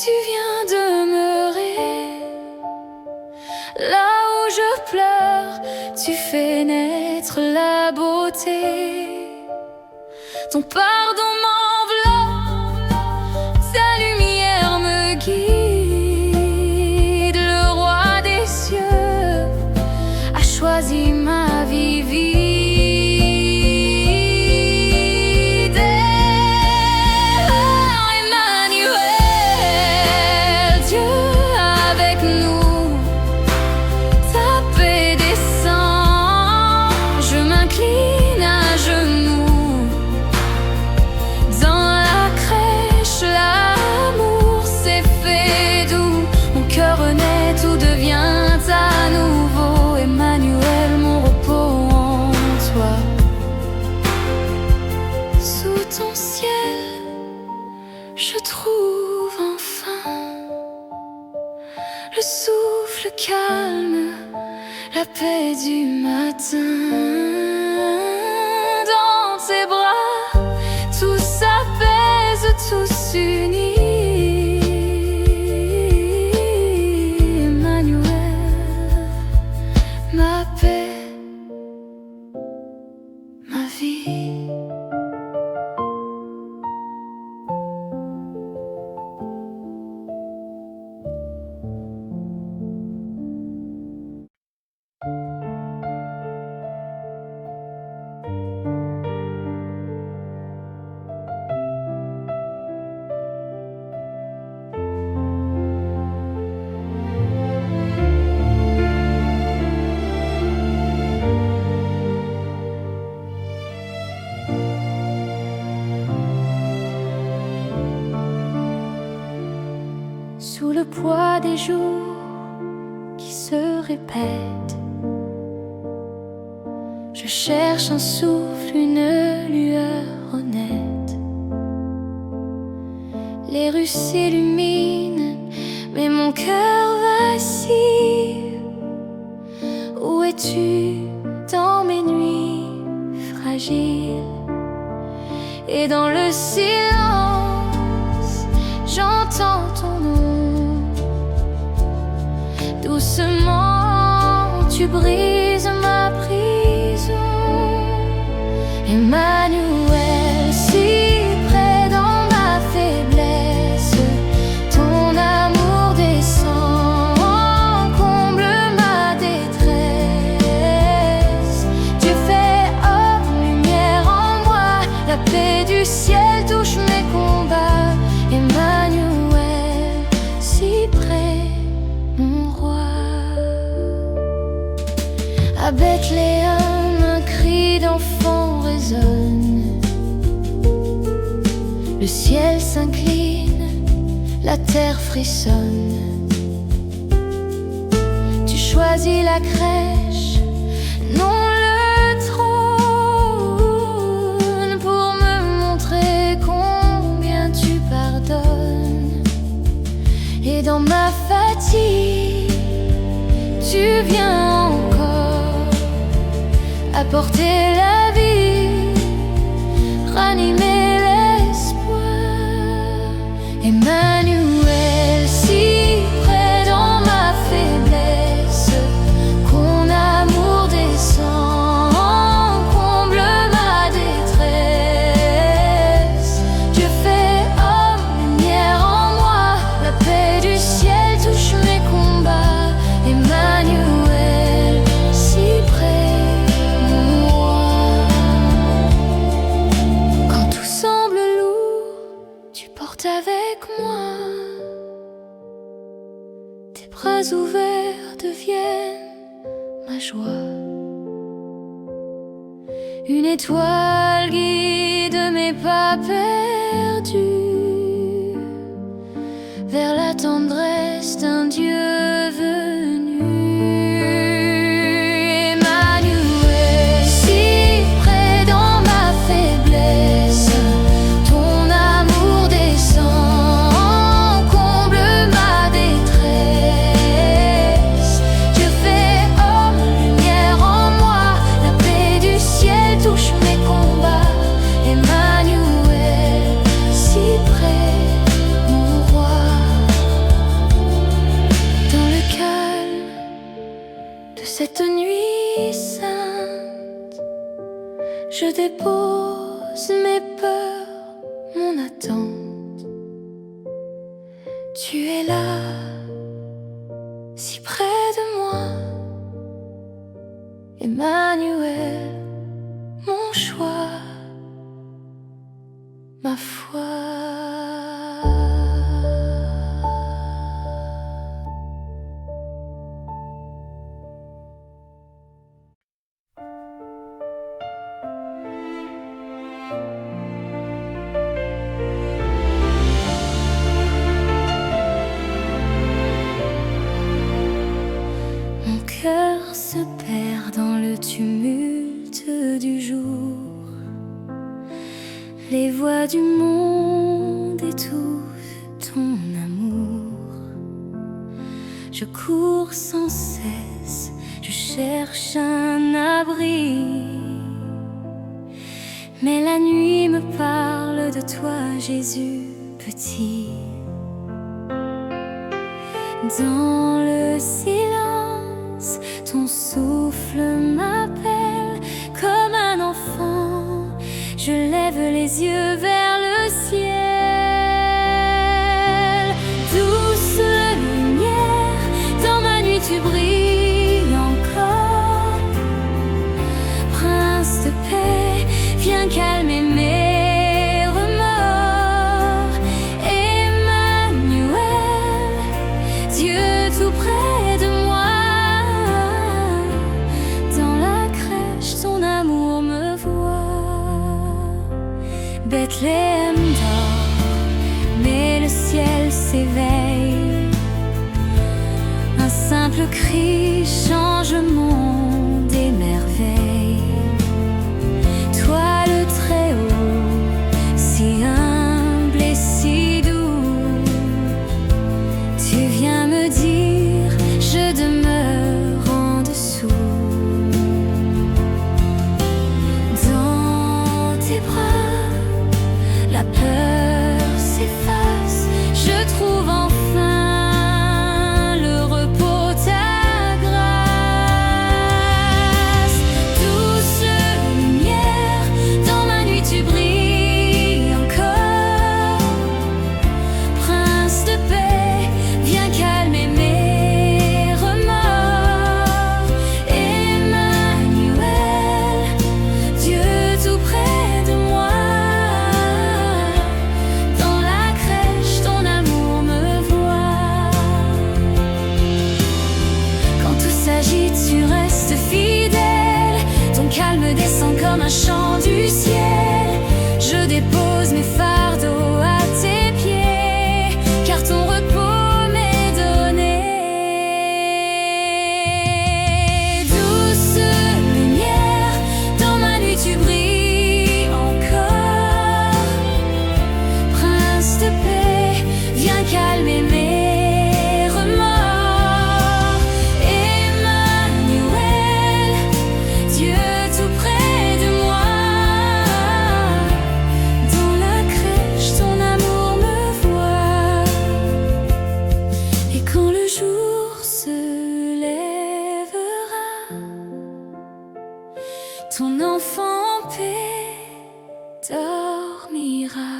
tu viens demeurer. Là où je pleure, tu fais naître la beauté. Ton pardon m'enveloppe, ta lumière me guide. Le roi des cieux a choisi ma vie vide. Emmanuel, Dieu avec nous, ta paix descend. Je m'incline à genoux. Dans la crèche, l'amour s'est fait doux. Mon cœur renaît, tout devient à nouveau. Emmanuel, mon repos en toi. Sous ton ciel, je trouve enfin le souffle calme, la paix du matin. Dans tes bras, tout s'apaise, tout s'unit. Emmanuel, ma paix, ma vie. Sous le poids des jours qui se répètent, je cherche un souffle, une lueur honnête. Les rues s'illuminent, mais mon cœur vacille. Où es-tu dans mes nuits fragiles? Et dans le silence, j'entends ton nom. Doucement, tu brises ma prison. Emmanuel, si près dans ma faiblesse, ton amour descend, comble ma détresse. Dieu fait homme, lumière en moi, la paix du ciel touche mes combats. Emmanuel, si près, mon roi. À Bethléem, un cri d'enfant résonne. Le ciel s'incline, la terre frissonne. Tu choisis la crèche, non le trône, pour me montrer combien tu pardonnes. Et dans ma fatigue, tu viens encore apporter la vie, ranimer l'espoir. Emmanuel, si près dans ma faiblesse, ton amour descend, comble ma détresse. Dieu fait homme, lumière en moi, la paix du ciel touche mes combats. Emmanuel, si près, mon roi. Quand tout semble lourd, tu portes avec moi. Tes bras ouverts deviennent ma joie. Une étoile guide mes pas perdus vers la tendresse d'un Dieu venu. Emmanuel, si près dans ma faiblesse, ton amour descend, comble ma détresse. Dieu fait homme, lumière en moi, la paix du ciel touche mes combats. Emmanuel, si près, mon roi. dépose mes peurs, mon attente. Tu es là, si près de moi, Emmanuel, mon choix, ma foi. Mon cœur se perd dans le tumulte du jour. Les voix du monde étouffent ton amour. Je cours sans cesse, je cherche un abri. Mais la nuit me parle de toi, Jésus petit. Dans le silence, ton souffle m'appelle comme un enfant. Je lève les yeux vers le ciel. Douce lumière, dans ma nuit tu brilles encore. Prince de paix, viens calmer mes remords. Emmanuel, Dieu tout près de moi. Dans la crèche, ton amour me voit. Bethléem dort, mais le ciel s'éveille. Un simple cri change monde et merveille. Toi le Très-Haut, si humble et si doux, tu viens me dire, je demeure en dessous. Dans tes bras, la peur s'efface, je trouve enfin le repos, ta grâce. Douce lumière, dans ma nuit tu brilles encore. Prince de paix, viens calmer mes remords. Emmanuel, Dieu tout près de moi. Dans la crèche, ton amour me voit. Quand tout s'agite, tu restes fidèle. Ton calme descend comme un chant du ciel. Je dépose mes fardeaux à tes pieds, car ton repos m'est donné. Douce lumière, dans ma nuit tu brilles encore. Prince de paix, viens calmer mes remords. Emmanuel, Dieu tout près de moi. Dans la crèche, ton amour me voit. Et quand le jour se lèvera, ton enfant en paix dormira.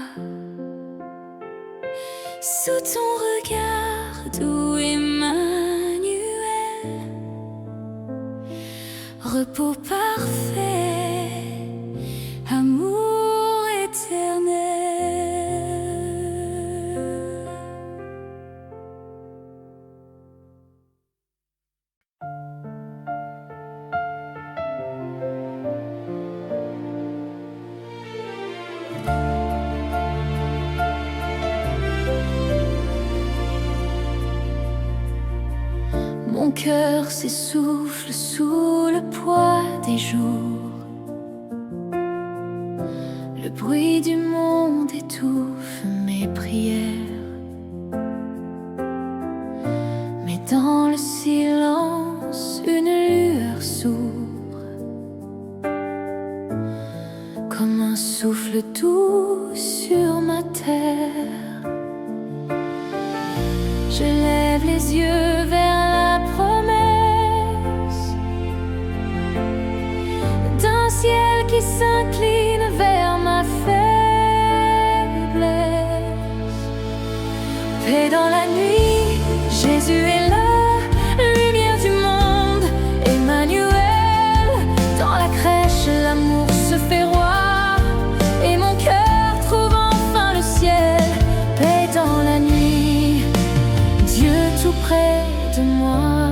Sous ton regard doux, Emmanuel, repos parfait, amour éternel. Mon cœur s'essouffle sous le poids des jours. Le bruit du monde étouffe mes prières. Mais dans le silence, une lueur s'ouvre, comme un souffle doux sur ma terre. Je lève les yeux vers la promesse d'un ciel qui s'incline tout près de moi.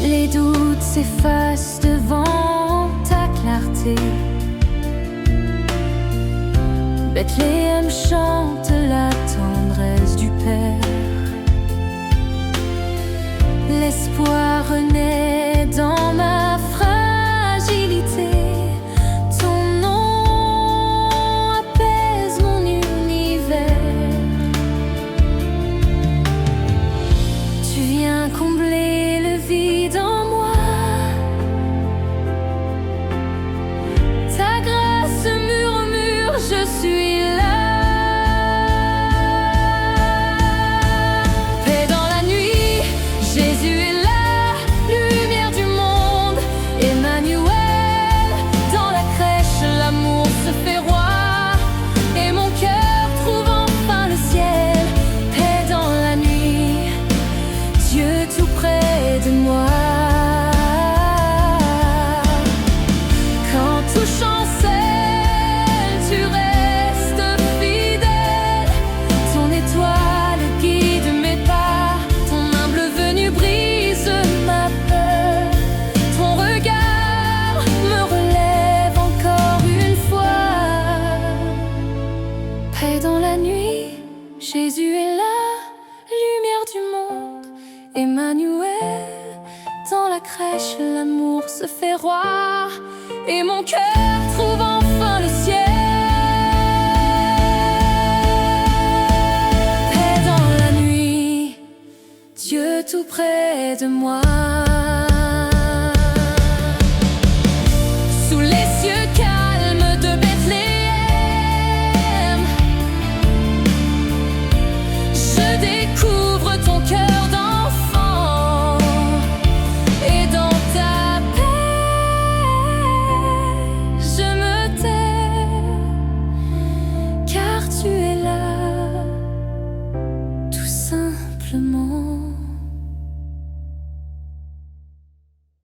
Les doutes s'effacent devant ta clarté. Bethléem chante la tendresse du Père. L'espoir renaît dans ma fragilité. Ton nom apaise mon univers. Tu viens combler le vide en moi. Ta grâce murmure, je suis là. Jésus est là, lumière du monde, Emmanuel. Dans la crèche, l'amour se fait roi, et mon cœur trouve enfin le ciel. Paix dans la nuit, Dieu tout près de moi. Quand tout chancelle, tu restes fidèle. Ton étoile guide mes pas. Brise ma peur, ton regard me relève encore une fois. Paix dans la nuit, Jésus est là, lumière du monde, Emmanuel. Dans la crèche, l'amour se fait roi, et mon cœur trouve enfin le ciel. Dieu tout près de moi.